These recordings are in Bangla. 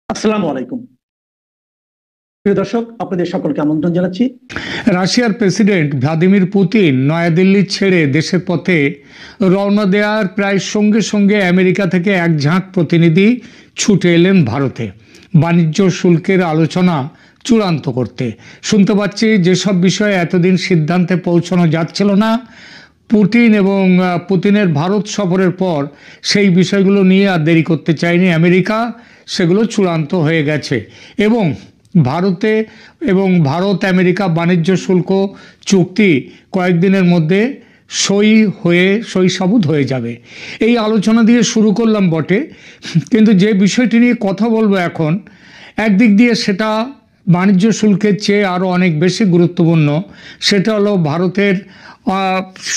আসসালামু আলাইকুম প্রিয় দর্শক, আপনাদের সকলকে আমন্ত্রণ জানাচ্ছি। রাশিয়ার প্রেসিডেন্ট ভ্লাদিমির পুতিন নয়াদিল্লি ছেড়ে দেশের পথে রওনা দেওয়ার প্রায় সঙ্গে সঙ্গে আমেরিকা থেকে এক ঝাঁক প্রতিনিধি ছুটে এলেন ভারতে বাণিজ্য শুল্কের আলোচনা চূড়ান্ত করতে। শুনতে পাচ্ছি যেসব বিষয়ে এতদিন সিদ্ধান্তে পৌঁছানো যাচ্ছিল না, পুতিনের ভারত সফরের পর সেই বিষয়গুলো নিয়ে আর দেরি করতে চায়নি আমেরিকা, সেগুলো চূড়ান্ত হয়ে গেছে এবং ভারত আমেরিকা বাণিজ্য শুল্ক চুক্তি কয়েকদিনের মধ্যে সই সাবুত হয়ে যাবে। এই আলোচনা দিয়ে শুরু করলাম বটে, কিন্তু যে বিষয়টি নিয়ে কথা বলবো এখন, একদিক দিয়ে সেটা বাণিজ্য শুল্কের চেয়ে আরও অনেক বেশি গুরুত্বপূর্ণ। সেটা হলো ভারতের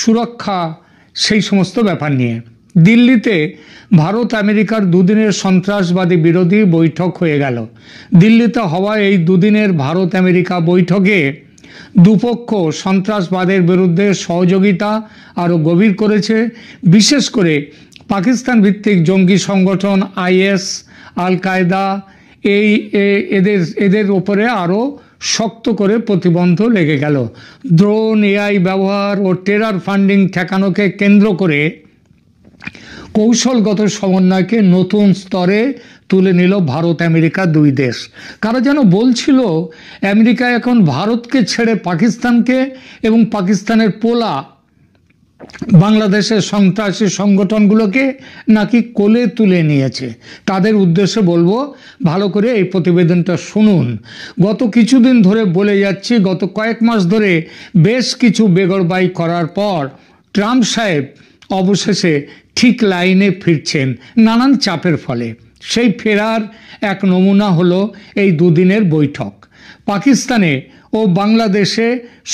সুরক্ষা, সেই সমস্ত ব্যাপার নিয়ে। দিল্লিতে ভারত আমেরিকার দুদিনের সন্ত্রাসবাদী বিরোধী বৈঠক হয়ে গেল। দিল্লিতে হওয়া এই দুদিনের ভারত আমেরিকা বৈঠকে দুপক্ষ সন্ত্রাসবাদের বিরুদ্ধে সহযোগিতা আরও গভীর করেছে। বিশেষ করে পাকিস্তান ভিত্তিক জঙ্গি সংগঠন আইএস, আল কায়দা এদের ওপরে আরও শক্ত করে প্রতিবন্ধ লেগে গেল। ড্রোন, এআই ব্যবহার ও টেরর ফান্ডিং ঠেকানোকে কেন্দ্র করে কৌশলগত সমন্বয়কে নতুন স্তরে তুলে নিল ভারত আমেরিকা দুই দেশ। কারা যেন বলছিল আমেরিকা এখন ভারতকে ছেড়ে পাকিস্তানকে এবং পাকিস্তানের পোলা বাংলাদেশের সন্ত্রাসী সংগঠনগুলোকে নাকি কোলে তুলে নিয়েছে। তাদের উদ্দেশ্যে বলবো, ভালো করে এই প্রতিবেদনটা শুনুন। গত কিছুদিন ধরে বলে যাচ্ছি, গত কয়েক মাস ধরে বেশ কিছু বেগরবাই করার পর ট্রাম্প সাহেব অবশেষে ঠিক লাইনে ফিরছেন নানান চাপের ফলে। সেই ফেরার এক নমুনা হলো এই দুদিনের বৈঠক। পাকিস্তানে ও বাংলাদেশে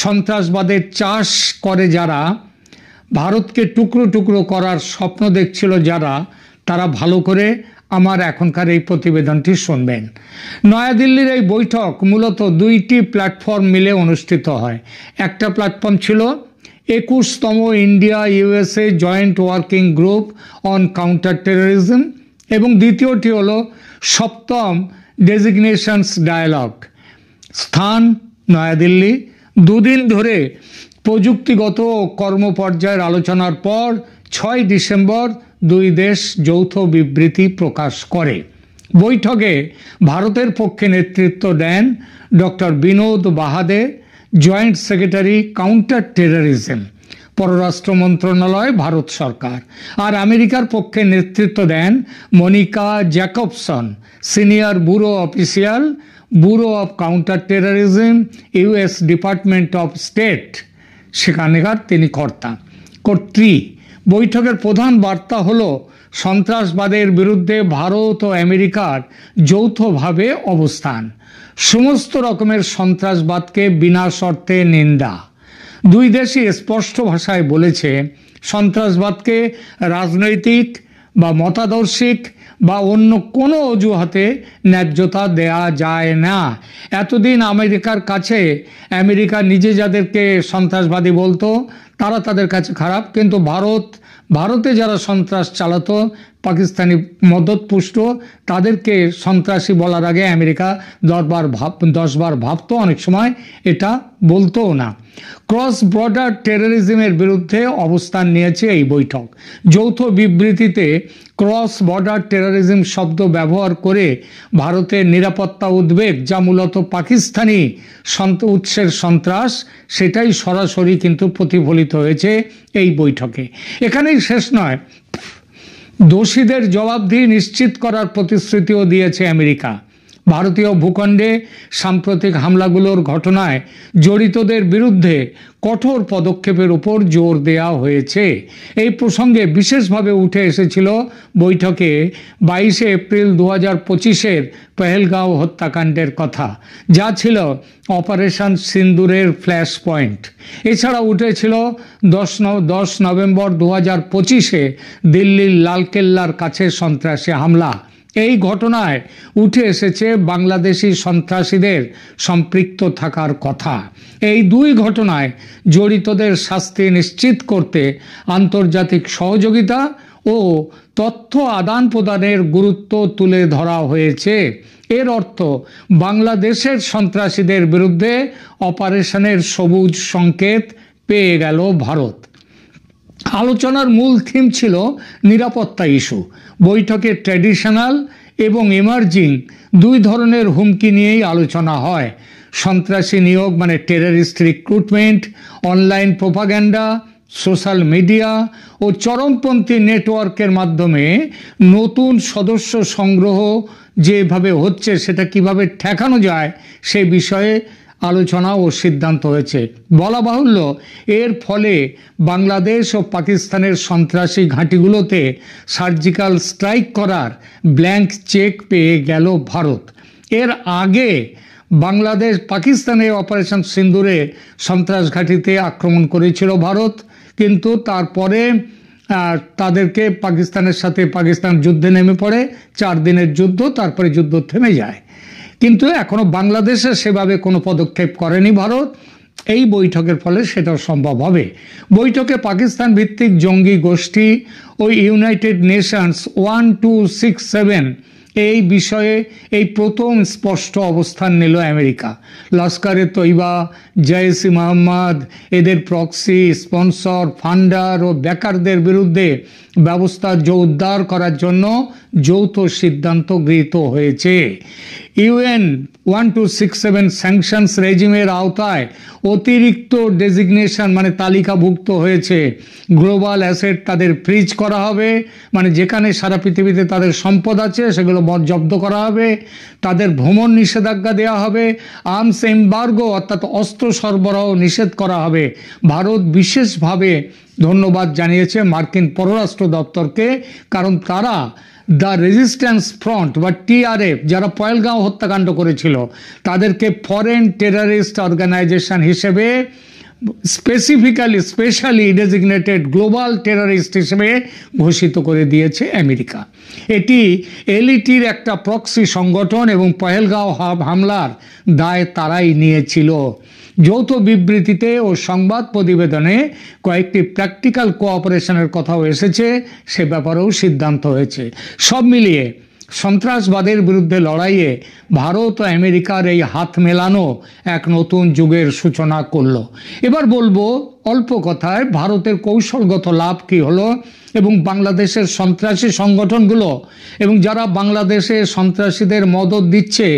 সন্ত্রাসবাদের চাষ করে যারা, ভারতকে টুকরো টুকরো করার স্বপ্ন দেখছিল যারা, তারা ভালো করে আমার এখনকার এই প্রতিবেদনটি শুনবেন। নয়াদিল্লির এই বৈঠক মূলত দুইটি প্ল্যাটফর্ম মিলে অনুষ্ঠিত হয়। একটা প্ল্যাটফর্ম ছিল 21তম India USA joint working group on counter terrorism এবং দ্বিতীয়টি হল 7ম ডেজিগনেশনস ডায়ালগ। স্থান নয়াদিল্লি। দুদিন ধরে প্রযুক্তিগত ও কর্মপর্যায়ের আলোচনার পর 6 ডিসেম্বর দুই দেশ যৌথ বিবৃতি প্রকাশ করে। বৈঠকে ভারতের পক্ষে নেতৃত্ব দেন doctor Vinod Bahade, joint secretary counter terrorism, পররাষ্ট্র মন্ত্রণালয়, ভারত সরকার। আর আমেরিকার পক্ষে নেতৃত্ব দেন Monica Jacobson, senior bureau official, bureau of counter terrorism, US department of state, সেখানকার তিনি কর্ত্রী। বৈঠকের প্রধান বার্তা হলো সন্ত্রাসবাদের বিরুদ্ধে ভারত ও আমেরিকার যৌথভাবে অবস্থান, সমস্ত রকমের সন্ত্রাসবাদকে বিনা শর্তে নিন্দা। দুই দেশই স্পষ্ট ভাষায় বলেছে সন্ত্রাসবাদকে রাজনৈতিক বা মতাদর্শিক বা অন্য কোনো অজুহাতে ন্যায্যতা দেয়া যায় না। এতদিন আমেরিকার কাছে আমেরিকা নিজে যাদেরকে সন্ত্রাসবাদী বলতো তারা তাদের কাছে খারাপ, কিন্তু ভারতে যারা সন্ত্রাস চালাতো, পাকিস্তানি মদতপুষ্ট, তাদেরকে সন্ত্রাসী বলার আগে আমেরিকা 10 বার ভাবতো, অনেক সময় এটা বলতোও না। ক্রস বর্ডার টেররিজমের বিরুদ্ধে অবস্থান নিয়েছে এই বৈঠক। যৌথ বিবৃতিতে ক্রস বর্ডার টেররিজম শব্দ ব্যবহার করে ভারতের নিরাপত্তা উদ্বেগ, যা মূলত পাকিস্তানি উৎসের সন্ত্রাস, সেটাই সরাসরি কিন্তু প্রতিফলিত হয়েছে এই বৈঠকে। এখানেই শেষ নয়, দোষীদের জবাবদিহি নিশ্চিত করার প্রতিশ্রুতিও দিয়েছে আমেরিকা। ভারতীয় ভূখণ্ডে সাম্প্রতিক হামলাগুলোর ঘটনায় জড়িতদের বিরুদ্ধে কঠোর পদক্ষেপের উপর জোর দেওয়া হয়েছে। এই প্রসঙ্গে বিশেষভাবে উঠে এসেছিল বৈঠকে 22 এপ্রিল 2025-এর পেহেলগাঁও হত্যাকাণ্ডের কথা, যা ছিল অপারেশন সিন্দুরের ফ্ল্যাশ পয়েন্ট। এছাড়া উঠেছিল 10 নভেম্বর 2025-এ দিল্লির লালকেল্লার কাছে সন্ত্রাসী হামলা। এই ঘটনায় উঠে এসেছে বাংলাদেশি সন্ত্রাসীদের সম্পৃক্ত থাকার কথা। এই দুই ঘটনায় জড়িতদের শাস্তি নিশ্চিত করতে আন্তর্জাতিক সহযোগিতা ও তথ্য আদান প্রদানের গুরুত্ব তুলে ধরা হয়েছে। এর অর্থ বাংলাদেশের সন্ত্রাসীদের বিরুদ্ধে অপারেশনের সবুজ সংকেত পেয়ে গেল ভারত। আলোচনার মূল থিম ছিল নিরাপত্তা ইস্যু। বৈঠকে ট্র্যাডিশনাল এবং এমার্জিং দুই ধরনের হুমকি নিয়েই আলোচনা হয়। সন্ত্রাসী নিয়োগ মানে terrorist recruitment, online propaganda, social media ও চরমপন্থী নেটওয়ার্কের মাধ্যমে নতুন সদস্য সংগ্রহ যেভাবে হচ্ছে সেটা কিভাবে ঠেকানো যায় সে বিষয়ে আলোচনা ও সিদ্ধান্ত হয়েছে। বলা বাহুল্য, এর ফলে বাংলাদেশ ও পাকিস্তানের সন্ত্রাসী ঘাঁটিগুলোতে সার্জিক্যাল স্ট্রাইক করার ব্ল্যাঙ্ক চেক পেয়ে গেল ভারত। এর আগে বাংলাদেশ পাকিস্তানের অপারেশন সিন্দুরে সন্ত্রাস ঘাঁটিতে আক্রমণ করেছিল ভারত, কিন্তু তারপরে তাদেরকে পাকিস্তানের সাথে পাকিস্তান যুদ্ধে নেমে পড়ে। 4 দিনের যুদ্ধ, তারপরে যুদ্ধ থেমে যায়। কিন্তু এখনো বাংলাদেশে সেভাবে কোনো পদক্ষেপ করেনি ভারত। এই বৈঠকের ফলে সেটাও সম্ভব হবে। বৈঠকে পাকিস্তান ভিত্তিক জঙ্গি গোষ্ঠী ও ইউনাইটেড নেশনস 1267 এই বিষয়ে এই প্রথম স্পষ্ট অবস্থান নিল আমেরিকা। লস্করে তৈবা, জৈশ-ই মোহাম্মদ, এদের প্রক্সি, স্পন্সর, ফান্ডার ও ব্যাকারদের বিরুদ্ধে ব্যবস্থা জোরদার করার জন্য যৌথ সিদ্ধান্ত গৃহীত হয়েছে। ইউএন 1267 স্যাংশনস রেজিমের আওতায় অতিরিক্ত ডেজিগনেশন মানে তালিকাভুক্ত হয়েছে। গ্লোবাল অ্যাসেট তাদের ফ্রিজ করা হবে, মানে যেখানে সারা পৃথিবীতে তাদের সম্পদ আছে সেগুলো জব্দ করা হবে। তাদের ভ্রমণ নিষেধাজ্ঞা দেওয়া হবে। আর্মস এমবার্গো অর্থাৎ অস্ত্র সরবরাহ নিষেধ করা হবে। ভারত বিশেষভাবে ধন্যবাদ জানিয়েছে মার্কিন পররাষ্ট্র দপ্তরকে, কারণ তারা দ্য রেজিস্ট্যান্স ফ্রন্ট বা টিআরএফ যারা পহেলগাঁও হত্যাকাণ্ড করেছিল তাদেরকে ফরেন টেররিস্ট অর্গানাইজেশন হিসেবে স্পেশালি ডেজিগনেটেড গ্লোবাল টেররিস্ট হিসেবে ঘোষিত করে দিয়েছে আমেরিকা। এটি এলইটির একটা প্রক্সি সংগঠন এবং পহেলগাঁও হামলার দায় তারাই নিয়েছিল। যৌথ বিবৃতিতে ও সংবাদ প্রতিবেদনে কয়েকটি প্র্যাকটিক্যাল কোঅপারেশনের কথাও এসেছে, সে ব্যাপারেও সিদ্ধান্ত হয়েছে। সব মিলিয়ে সন্ত্রাসবাদের বিরুদ্ধে লড়াইয়ে ভারত ও আমেরিকার এই হাত মেলানো এক নতুন যুগের সূচনা করলো। এবার বলবো অল্প কথায় ভারতের কৌশলগত লাভ কি হলো এবং বাংলাদেশের সন্ত্রাসী সংগঠনগুলো এবং যারা বাংলাদেশে সন্ত্রাসীদের মদদ দিচ্ছে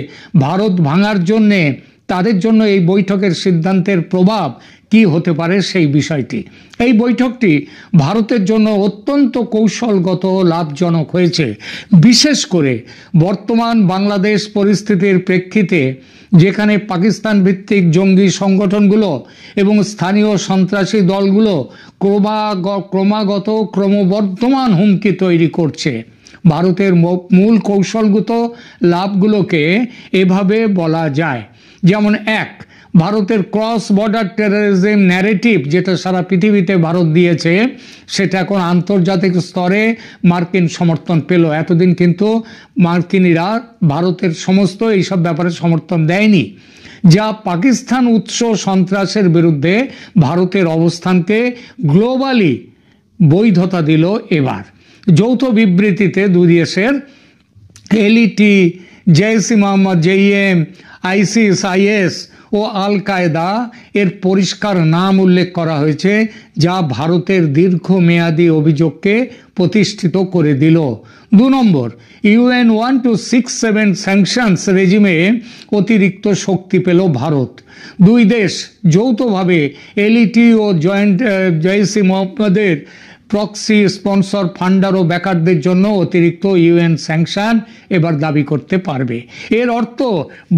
ভারত ভাঙার জন্যে, তাদের জন্য এই বৈঠকের সিদ্ধান্তের প্রভাব কি হতে পারে সেই বিষয়টি। এই বৈঠকটি ভারতের জন্য অত্যন্ত কৌশলগত লাভজনক হয়েছে, বিশেষ করে বর্তমান বাংলাদেশ পরিস্থিতির প্রেক্ষিতে, যেখানে পাকিস্তান ভিত্তিক জঙ্গি সংগঠনগুলো এবং স্থানীয় সন্ত্রাসী দলগুলো ক্রমবর্ধমান হুমকি তৈরি করছে। ভারতের মূল কৌশলগত লাভগুলোকে এভাবে বলা যায়, যেমন 1, ভারতের ক্রস বর্ডার টেররিজম ন্যারেটিভ যেটা সারা পৃথিবীতে ভারত দিয়েছে সেটা এখন আন্তর্জাতিক স্তরে মার্কিন সমর্থন পেল। এতদিন কিন্তু মার্কিনীরা ভারতের সমস্ত এইসব ব্যাপারে সমর্থন দেয়নি, যা পাকিস্তান উৎস সন্ত্রাসের বিরুদ্ধে ভারতের অবস্থানকে গ্লোবালি বৈধতা দিল। এবার যৌথ বিবৃতিতে দুই দেশের LeT, Jaish-e Mohammed, JeM, ISIS, IS ও আল কায়দা এর পরিষ্কার নাম উল্লেখ করা হয়েছে, যা ভারতের দীর্ঘমেয়াদী অভিযোগকে প্রতিষ্ঠিত করে দিল। 2 নম্বর, ইউএন 1267 স্যাংশনস রেজিমে অতিরিক্ত শক্তি পেল ভারত। দুই দেশ যৌথভাবে এলইটি ও জৈশ-ই মোহাম্মদের প্রক্সি, স্পন্সর, ফান্ডার ও ব্যাকারদের জন্য অতিরিক্ত ইউএন স্যাংশন এবার দাবি করতে পারবে। এর অর্থ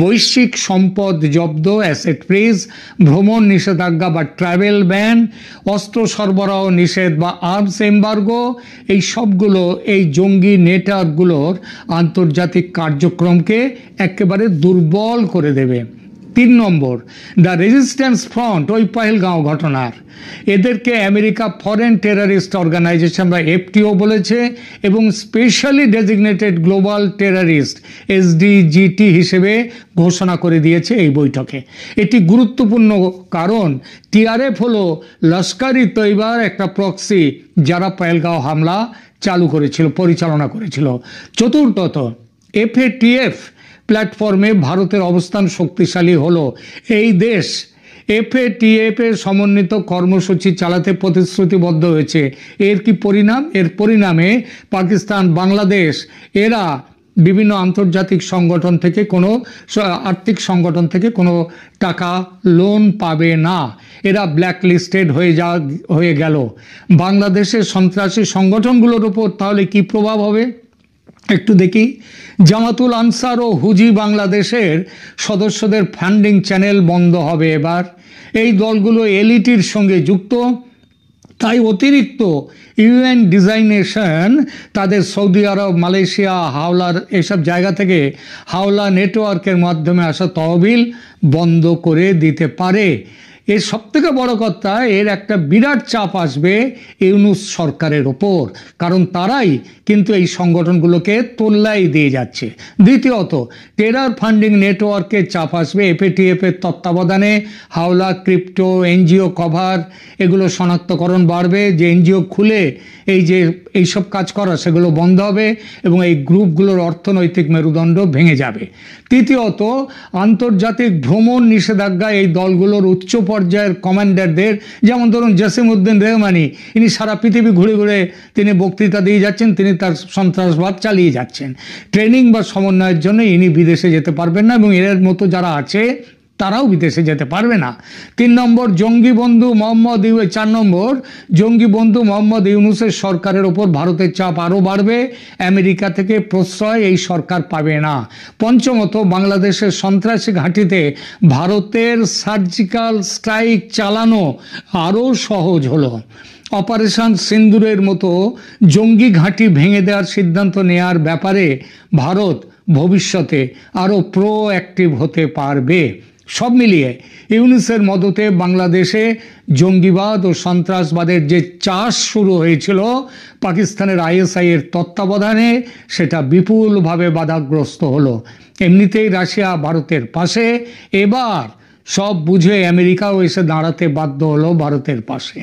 বৈশ্বিক সম্পদ জব্দ, অ্যাসেট ফ্রিজ, ভ্রমণ নিষেধাজ্ঞা বা ট্রাভেল ব্যান, অস্ত্র সরবরাহ নিষেধ বা আর্মস এমবার্গো, এই সবগুলো এই জঙ্গি নেটওয়ার্কগুলোর আন্তর্জাতিক কার্যক্রমকে একেবারে দুর্বল করে দেবে। 3 নম্বর, দ্য রেজিস্ট্যান্স ফ্রন্ট ওই পহেলগাঁও ঘটনার, এদেরকে আমেরিকা ফরেন টেররিস্ট অর্গানাইজেশন বা এফটিও বলেছে এবং স্পেশালি ডেজিগনেটেড গ্লোবাল টেররিস্ট এসডিজিটি হিসেবে ঘোষণা করে দিয়েছে এই বৈঠকে। এটি গুরুত্বপূর্ণ কারণ টিআরএফ হলো লস্কর-ই তৈবার একটা প্রক্সি যারা পহেলগাঁও হামলা চালু করেছিল, পরিচালনা করেছিল। চতুর্থত, FATF প্ল্যাটফর্মে ভারতের অবস্থান শক্তিশালী হলো। এই দেশ FATF এর সমন্বিত কর্মসূচি চালাতে প্রতিশ্রুতিবদ্ধ হয়েছে। এর কি পরিণাম? এর পরিণামে পাকিস্তান, বাংলাদেশ এরা বিভিন্ন আন্তর্জাতিক সংগঠন থেকে কোনো আর্থিক সংগঠন থেকে কোনো টাকা লোন পাবে না। এরা ব্ল্যাকলিস্টেড হয়ে গেল। বাংলাদেশের সন্ত্রাসী সংগঠনগুলোর উপর তাহলে কি প্রভাব হবে একটু দেখি। জামাতুল আনসার ও হুজি বাংলাদেশের সদস্যদের ফান্ডিং চ্যানেল বন্ধ হবে এবার। এই দলগুলো এলইটির সঙ্গে যুক্ত, তাই অতিরিক্ত ইউএন ডিজাইনেশন তাদের সৌদি আরব, মালয়েশিয়া, হাওলার এসব জায়গা থেকে হাওলা নেটওয়ার্কের মাধ্যমে আসা তহবিল বন্ধ করে দিতে পারে। এর সবথেকে বড় কথা, এর একটা বিরাট চাপ আসবে ইউনূস সরকারের ওপর, কারণ তারাই কিন্তু এই সংগঠনগুলোকে তোল্লাই দিয়ে যাচ্ছে। দ্বিতীয়ত, টেরার ফান্ডিং নেটওয়ার্কে চাপ আসবে। FATF এর তত্ত্বাবধানে হাওলা, ক্রিপ্টো, এনজিও কভার এগুলো শনাক্তকরণ বাড়বে। যে এনজিও খুলে এইসব কাজ করা সেগুলো বন্ধ হবে এবং এই গ্রুপগুলোর অর্থনৈতিক মেরুদণ্ড ভেঙে যাবে। তৃতীয়ত, আন্তর্জাতিক ভ্রমণ নিষেধাজ্ঞা এই দলগুলোর উচ্চ পর্যায়ের কমান্ডারদের, যেমন ধরুন জসিমউদ্দিন রেহমানি, ইনি সারা পৃথিবী ঘুরে ঘুরে তিনি বক্তৃতা দিয়ে যাচ্ছেন, তিনি তার সন্ত্রাসবাদ চালিয়ে যাচ্ছেন। ট্রেনিং বা সমন্বয়ের জন্য ইনি বিদেশে যেতে পারবেন না এবং এর মতো যারা আছে তারাও বিদেশে যেতে পারবে না। 3 নম্বর, জঙ্গি বন্ধু মোহাম্মদ 4 নম্বর, জঙ্গি বন্ধু মোহাম্মদ ইউনূসের সরকারের ওপর ভারতের চাপ আরও বাড়বে। আমেরিকা থেকে প্রশ্রয় এই সরকার পাবে না। পঞ্চমত, বাংলাদেশের সন্ত্রাসী ঘাঁটিতে ভারতের সার্জিক্যাল স্ট্রাইক চালানো আরও সহজ হলো। অপারেশন সিন্দুরের মতো জঙ্গি ঘাঁটি ভেঙে দেওয়ার সিদ্ধান্ত নেওয়ার ব্যাপারে ভারত ভবিষ্যতে আরও প্রোঅ্যাক্টিভ হতে পারবে। সব মিলিয়ে ইউনূসের মদতে বাংলাদেশে জঙ্গিবাদ ও সন্ত্রাসবাদের যে চাষ শুরু হয়েছিল পাকিস্তানের ISI এর তত্ত্বাবধানে, সেটা বিপুলভাবে বাধাগ্রস্ত হলো। এমনিতেই রাশিয়া ভারতের পাশে, এবার সব বুঝে আমেরিকাও এসে দাঁড়াতে বাধ্য হলো ভারতের পাশে।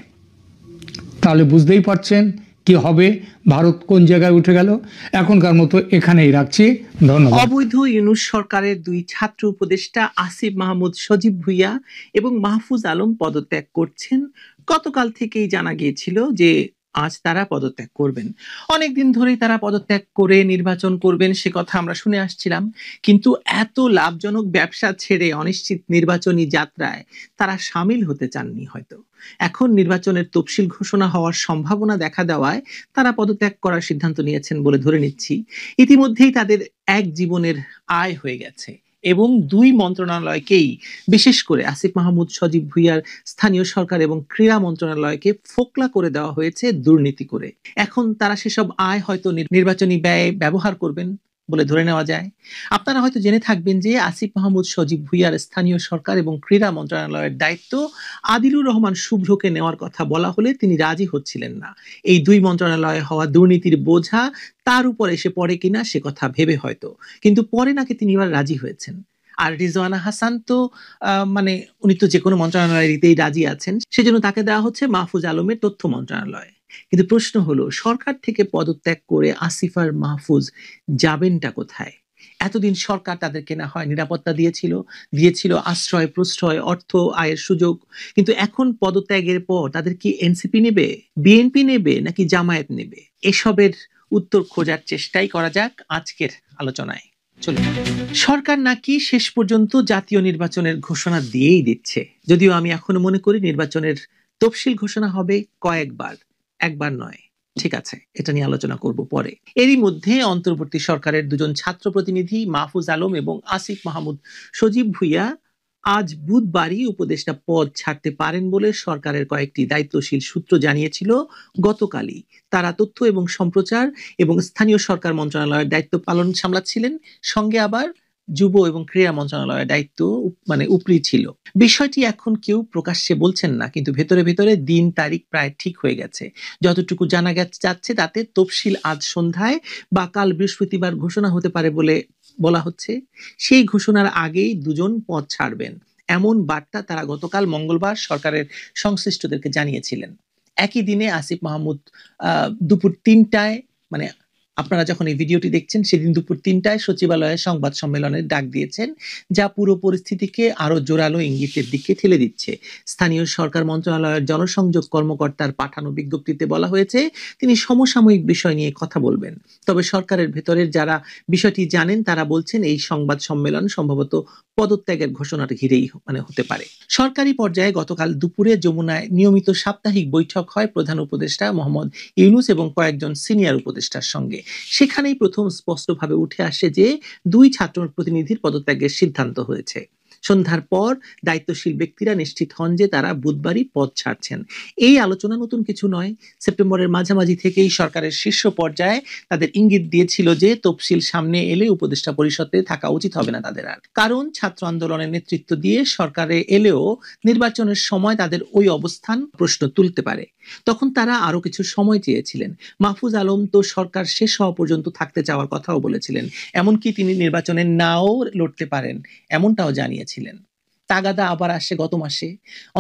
তাহলে বুঝতেই পারছেন কি হবে, ভারত কোন জায়গায় উঠে গেল। এখনকার মতো এখানেই রাখছি, ধন্যবাদ। অবৈধ ইউনূস সরকারের 2 ছাত্র উপদেষ্টা আসিফ মাহমুদ সজীব ভুঁইয়া এবং মাহফুজ আলম পদত্যাগ করছেন। গতকাল থেকেই জানা গিয়েছিল যে আজ তারা পদত্যাগ করবেন। অনেকদিন ধরেই তারা পদত্যাগ করে নির্বাচন করবেন সে কথা আমরা শুনে আসছিলাম, কিন্তু এত লাভজনক ব্যবসা ছেড়ে অনিশ্চিত নির্বাচনী যাত্রায় তারা সামিল হতে চাননি হয়তো। এখন নির্বাচনের তফসিল ঘোষণা হওয়ার সম্ভাবনা দেখা দেওয়ায় তারা পদত্যাগ করার সিদ্ধান্ত নিয়েছেন বলে ধরে নিচ্ছি। ইতিমধ্যেই তাদের এক জীবনের আয় হয়ে গেছে এবং 2 মন্ত্রণালয়কেই, বিশেষ করে আসিফ মাহমুদ সজীব ভুঁইয়ার স্থানীয় সরকার এবং ক্রীড়া মন্ত্রণালয়কে ফোকলা করে দেওয়া হয়েছে দুর্নীতি করে। এখন তারা সেসব আয় হয়তো নির্বাচনী ব্যয়ে ব্যবহার করবেন বলে ধরে নেওয়া যায়। আপনারা হয়তো জেনে থাকবেন যে আসিফ মাহমুদ সজীব ভুঁইয়ার স্থানীয় সরকার এবং ক্রীড়া মন্ত্রণালয়ের দায়িত্ব আদিলুর রহমান শুভ্রকে নেওয়ার কথা বলা হলে তিনি রাজি হচ্ছিলেন না। এই 2 মন্ত্রণালয়ে হওয়া দুর্নীতির বোঝা তার উপর এসে পড়ে কিনা সে কথা ভেবে হয়তো, কিন্তু পরে নাকি তিনি এবার রাজি হয়েছেন। আর রিজওয়ানা হাসান তো উনি তো যে কোনো মন্ত্রণালয়েতেই রাজি আছেন, সেজন্য তাকে দেওয়া হচ্ছে মাহফুজ আলমের তথ্য মন্ত্রণালয়। কিন্তু প্রশ্ন হলো, সরকার থেকে পদত্যাগ করে আসিফ আর মাহফুজ যাবেনটা কোথায়? এতদিন সরকার তাদেরকে না হয় নিরাপত্তা দিয়েছিল আশ্রয়, প্রশ্রয়, অর্থ, আয়ের সুযোগ, কিন্তু এখন পদত্যাগের পর তাদের কি এনসিপি নেবে, বিএনপি নেবে নাকি জামায়াত নেবে? এসবের উত্তর খোঁজার চেষ্টাই করা যাক আজকের আলোচনায়। চলুন। সরকার নাকি শেষ পর্যন্ত জাতীয় নির্বাচনের ঘোষণা দিয়েই দিচ্ছে, যদিও আমি এখনো মনে করি নির্বাচনের তফসিল ঘোষণা হবে কয়েকবার, একবার নয়। ঠিক আছে, এটা নিয়ে আলোচনা করব পরে। এরই মধ্যে অন্তর্বর্তী সরকারের 2 জন ছাত্র প্রতিনিধি মাহফুজ আলম এবং আসিফ মাহমুদ সজীব ভুঁইয়া আজ বুধবারই উপদেষ্টা পদ ছাড়তে পারেন বলে সরকারের কয়েকটি দায়িত্বশীল সূত্র জানিয়েছিল গতকালই। তারা তথ্য এবং সম্প্রচার এবং স্থানীয় সরকার মন্ত্রণালয়ের দায়িত্ব পালন সামলাচ্ছিলেন, সঙ্গে আবার যুব এবং ক্রীড়া মন্ত্রণালয়ের দায়িত্ব উপরি ছিল। বিষয়টি এখন কেউ প্রকাশ্যে বলছেন না, কিন্তু ভেতরে ভেতরে দিন তারিখ প্রায় ঠিক হয়ে গেছে। যতটুকু জানা যাচ্ছে তাতে তফসিল আজ সন্ধ্যায় বা কাল বৃহস্পতিবার ঘোষণা হতে পারে বলে বলা হচ্ছে। সেই ঘোষণার আগেই 2 জন পদ ছাড়বেন, এমন বার্তা তারা গতকাল মঙ্গলবার সরকারের সংশ্লিষ্টদেরকে জানিয়েছিলেন। একই দিনে আসিফ মাহমুদ দুপুর ৩টায়, মানে আপনারা যখন এই ভিডিওটি দেখছেন সেদিন দুপুর ৩টায় সচিবালয়ে সংবাদ সম্মেলনের ডাক দিয়েছেন, যা পুরো পরিস্থিতিকে আরো জোরালো ইঙ্গিতের দিকে ঠেলে দিচ্ছে। স্থানীয় সরকার মন্ত্রণালয়ের জনসংযোগ কর্মকর্তার পাঠানো বিজ্ঞপ্তিতে বলা হয়েছে তিনি সমসাময়িক বিষয় নিয়ে কথা বলবেন। তবে সরকারের ভেতরের যারা বিষয়টি জানেন তারা বলছেন এই সংবাদ সম্মেলন সম্ভবত পদত্যাগের ঘোষণাটা ঘিরেই হতে পারে। সরকারি পর্যায়ে গতকাল দুপুরে যমুনায় নিয়মিত সাপ্তাহিক বৈঠক হয় প্রধান উপদেষ্টা মোহাম্মদ ইউনূস এবং কয়েকজন সিনিয়র উপদেষ্টার সঙ্গে। সেখানেই প্রথম স্পষ্টভাবে উঠে আসে যে 2 ছাত্র প্রতিনিধির পদত্যাগের সিদ্ধান্ত হয়েছে। সন্ধ্যার পর দায়িত্বশীল ব্যক্তিরা নিশ্চিত হন যে তারা বুধবারই পদ ছাড়ছেন। এই আলোচনা নতুন কিছু নয়। সেপ্টেম্বরের মাঝামাঝি থেকেই সরকারের শীর্ষ পর্যায়ে তাদের ইঙ্গিত দিয়েছিল যে তফসিল সামনে এলে উপদেষ্টা পরিষদে থাকা উচিত হবে না তাদের আর, কারণ ছাত্র আন্দোলনের নেতৃত্ব দিয়ে সরকারে এলেও নির্বাচনের সময় তাদের ওই অবস্থান প্রশ্ন তুলতে পারে। তখন তারা আরো কিছু সময় চেয়েছিলেন। মাহফুজ আলম তো সরকার শেষ হওয়া পর্যন্ত থাকতে চাওয়ার কথাও বলেছিলেন, এমনকি তিনি নির্বাচনে নাও লড়তে পারেন এমনটাও জানিয়েছিলেন। তাগাদা আবার আসে গত মাসে।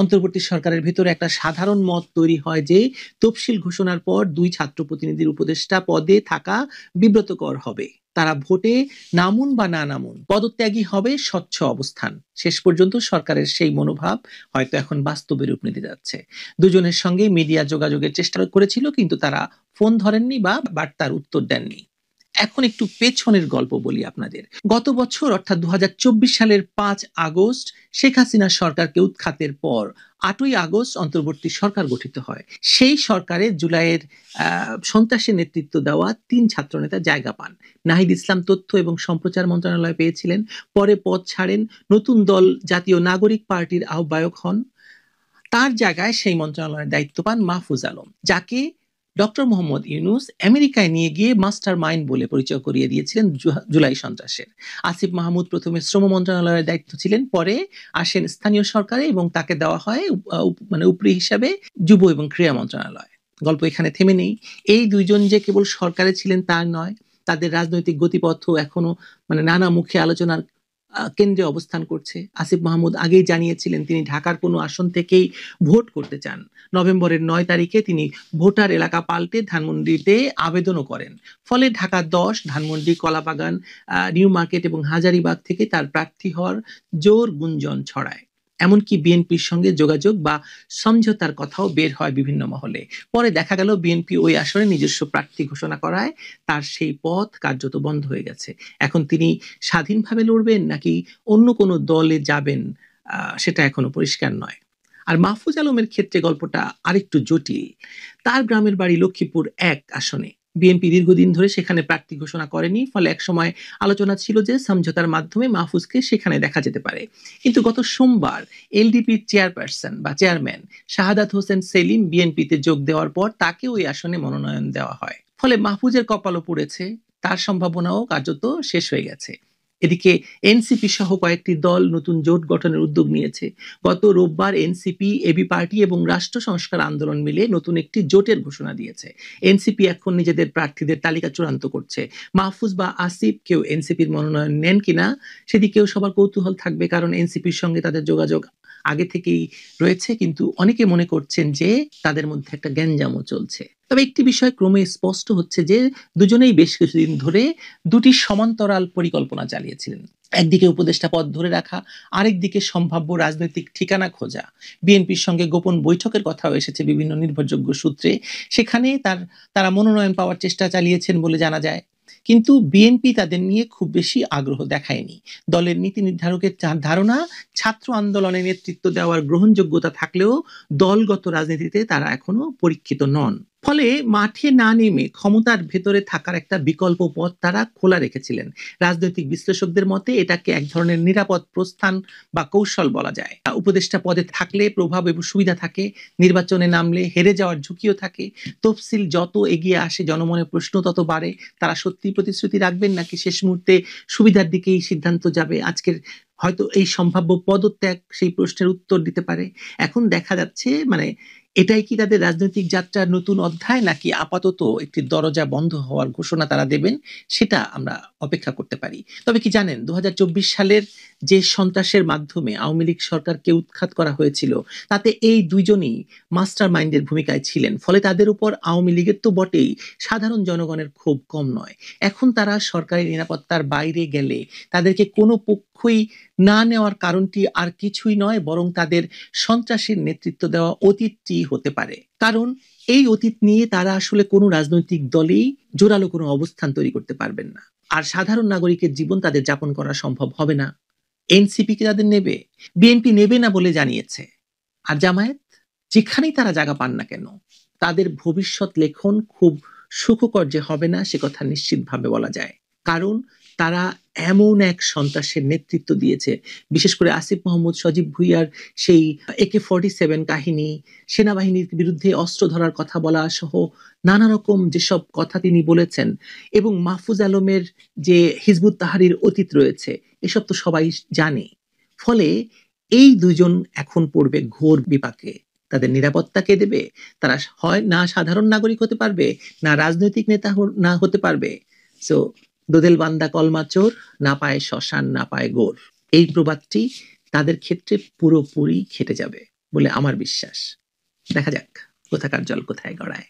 অন্তর্বর্তী সরকারের ভিতরে একটা সাধারণ মত তৈরি হয় যে তফসিল ঘোষণার পর 2 ছাত্র প্রতিনিধির উপদেষ্টা পদে থাকা বিব্রতকর হবে। তারা ভোটে নামুন বা না নামুন, পদত্যাগী হবে স্বচ্ছ অবস্থান। শেষ পর্যন্ত সরকারের সেই মনোভাব হয়তো এখন বাস্তবে রূপ নিতে যাচ্ছে। দুজনের সঙ্গে মিডিয়া যোগাযোগের চেষ্টা করেছিল, কিন্তু তারা ফোন ধরেননি বা বার্তার উত্তর দেননি। এখন একটু পেছনের গল্প বলি আপনাদের। গত বছর অর্থাৎ 2024 সালের 5 আগস্ট শেখ হাসিনা সরকারকে উৎখাতের পর 8ই আগস্ট অন্তর্বর্তী সরকার গঠিত হয়। সেই সরকারে জুলাইয়ের সন্ত্রাসের নেতৃত্ব দেওয়া 3 ছাত্রনেতা জায়গা পান। নাহিদ ইসলাম তথ্য এবং সম্প্রচার মন্ত্রণালয়ে পেয়েছিলেন, পরে পদ ছাড়েন, নতুন দল জাতীয় নাগরিক পার্টির আহ্বায়ক হন। তার জায়গায় সেই মন্ত্রণালয়ের দায়িত্ব পান মাহফুজ আলম, যাকে ডক্টর মোহাম্মদ ইউনূস আমেরিকায় নিয়ে গিয়ে মাস্টার মাইন্ড বলে পরিচয় করিয়ে দিয়েছিলেন জুলাই সন্ত্রাসের। আসিফ মাহমুদ প্রথমে শ্রম মন্ত্রণালয়ের দায়িত্ব ছিলেন, পরে আসেন স্থানীয় সরকারে এবং তাকে দেওয়া হয় উপরি হিসাবে যুব এবং ক্রীড়া মন্ত্রণালয়। গল্প এখানে থেমে নেই। এই দুইজন যে কেবল সরকারে ছিলেন তা নয়, তাদের রাজনৈতিক গতিপথ এখনো নানা মুখে আলোচনার কেন্দ্রে অবস্থান করছে। আসিফ মাহমুদ আগেই জানিয়েছিলেন তিনি ঢাকার কোনো আসন থেকেই ভোট করতে চান। নভেম্বরের 9 তারিখে তিনি ভোটার এলাকা পাল্টে ধানমন্ডিতে আবেদনও করেন। ফলে ঢাকা 10, ধানমন্ডি, কলাবাগান, নিউ মার্কেট এবং হাজারীবাগ থেকে তার প্রার্থী হওয়ার জোর গুঞ্জন ছড়ায়। এমনকি বিএনপির সঙ্গে যোগাযোগ বা সমঝোতার কথাও বের হয় বিভিন্ন মহলে। পরে দেখা গেল বিএনপি ওই আসনে নিজস্ব প্রার্থী ঘোষণা করায় তার সেই পথ কার্যত বন্ধ হয়ে গেছে। এখন তিনি স্বাধীনভাবে লড়বেন নাকি অন্য কোনো দলে যাবেন সেটা এখনো পরিষ্কার নয়। আর মাহফুজ আলমের ক্ষেত্রে গল্পটা আরেকটু জটিল। তার গ্রামের বাড়ি লক্ষ্মীপুর 1 আসনে। বিএনপি দীর্ঘদিন ধরে সেখানে প্রার্থী ঘোষণা করেনি, ফলে একসময় আলোচনা ছিল যে সমঝোতার মাধ্যমে মাহফুজকে সেখানে দেখা যেতে পারে। কিন্তু গত সোমবার এলডিপির চেয়ারপারসন বা চেয়ারম্যান শাহাদাত হোসেন সেলিম বিএনপিতে যোগ দেওয়ার পর তাকে ওই আসনে মনোনয়ন দেওয়া হয়। ফলে মাহফুজের কপালও পড়েছে, তার সম্ভাবনাও কার্যত শেষ হয়ে গেছে। এদিকে এনসিপি সহ কয়েকটি দল নতুন জোট গঠনের উদ্যোগ নিয়েছে। গত রোববার এনসিপি, এবি পার্টি এবং রাষ্ট্র সংস্কার আন্দোলন মিলে নতুন একটি জোটের ঘোষণা দিয়েছে। এনসিপি এখন নিজেদের প্রার্থীদের তালিকা চূড়ান্ত করছে। মাহফুজ বা আসিফ কেউ এনসিপির মনোনয়ন নেন কিনা সেদিকেও সবার কৌতূহল থাকবে, কারণ এনসিপির সঙ্গে তাদের যোগাযোগ আগে থেকেই রয়েছে। কিন্তু অনেকে মনে করছেন যে তাদের মধ্যে একটা গ্যাঞ্জামও চলছে। তবে একটি বিষয় ক্রমে স্পষ্ট হচ্ছে যে দুজনেই বেশ কিছুদিন ধরে দুটি সমান্তরাল পরিকল্পনা চালিয়েছিলেন। একদিকে উপদেষ্টা পদ ধরে রাখা, আরেকদিকে সম্ভাব্য রাজনৈতিক ঠিকানা খোঁজা। বিএনপির সঙ্গে গোপন বৈঠকের কথাও এসেছে বিভিন্ন নির্ভরযোগ্য সূত্রে। সেখানে তারা মনোনয়ন পাওয়ার চেষ্টা চালিয়েছেন বলে জানা যায়। কিন্তু বিএনপি তাদের নিয়ে খুব বেশি আগ্রহ দেখায়নি। দলের নীতি নির্ধারকের ধারণা ছাত্র আন্দোলনে নেতৃত্ব দেওয়ার গ্রহণযোগ্যতা থাকলেও দলগত রাজনীতিতে তারা এখনো পরীক্ষিত নন। ফলে মাঠে না নেমে ক্ষমতার ভেতরে থাকার একটা বিকল্প পথ তারা খোলা রেখেছিলেন। রাজনৈতিক বিশ্লেষকদের মতে এটাকে এক ধরনের নিরাপদ প্রস্থান বা কৌশল বলা যায়। উপদেষ্টা পদে থাকলে প্রভাব এবং সুবিধা থাকে, নির্বাচনে নামলে হেরে যাওয়ার ঝুঁকিও থাকে। তফসিল যত এগিয়ে আসে জনমনের প্রশ্ন তত বাড়ে, তারা সত্যি প্রতিশ্রুতি রাখবেন নাকি শেষ মুহূর্তে সুবিধার দিকেই সিদ্ধান্ত যাবে। আজকের হয়তো এই সম্ভাব্য পদত্যাগ সেই প্রশ্নের উত্তর দিতে পারে। এখন দেখা যাচ্ছে এটাই কি তাদের রাজনৈতিক যাত্রার নতুন অধ্যায়, নাকি আপাতত একটি দরজা বন্ধ হওয়ার ঘোষণা তারা দেবেন, সেটা আমরা অপেক্ষা করতে পারি। তবে কি জানেন, 2024 সালের যে সন্ত্রাসের মাধ্যমে আওয়ামী লীগ সরকারকে উৎখাত করা হয়েছিল, তাতে এই দুইজনই মাস্টার মাইন্ডের ভূমিকায় ছিলেন। ফলে তাদের উপর আওয়ামী লীগের তো বটেই, সাধারণ জনগণের ক্ষোভ কম নয়। এখন তারা সরকারি নিরাপত্তার বাইরে গেলে তাদেরকে কোনো পক্ষই না নেওয়ার কারণটি আর কিছুই নয়, বরং তাদের সন্ত্রাসের নেতৃত্ব দেওয়া অতীতটি হতে পারে। কারণ এই অতীত নিয়ে তারা আসলে কোনো রাজনৈতিক দলেই জোরালো কোনো অবস্থান তৈরি করতে পারবেন না। আর সাধারণ নাগরিকের জীবন তাদের যাপন করা সম্ভব হবে না। এনসিপি কে তাদের নেবে, বিএনপি নেবে না বলে জানিয়েছে। আর জামায়াত, যেখানেই তারা জায়গা পান না কেন, তাদের ভবিষ্যৎ লেখন খুব সুখকর যে হবে না সে কথা নিশ্চিতভাবে বলা যায়। কারণ তারা এমন এক সন্ত্রাসের নেতৃত্ব দিয়েছে, বিশেষ করে আসিফ মাহমুদ সজীব ভুইয়ার সেই AK-47 কাহিনী, সেনাবাহিনীর বিরুদ্ধে অস্ত্র ধরার কথা বলা সহ নানা রকম যেসব কথা তিনি বলেছেন, এবং মাহফুজ আলমের যে হিজবুত তাহরীর অতীত রয়েছে, এসব তো সবাই জানে। ফলে এই দুজন এখন পড়বে ঘোর বিপাকে। তাদের নিরাপত্তা কে দেবে? তারা হয় না সাধারণ নাগরিক হতে পারবে, না রাজনৈতিক নেতা না হতে পারবে। সো দোদেল বান্দা কলমা চোর, না পায় শ্মশান না পায় গোর, এই প্রবাদটি তাদের ক্ষেত্রে পুরোপুরি খেটে যাবে বলে আমার বিশ্বাস। দেখা যাক কোথাকার জল কোথায় গড়ায়।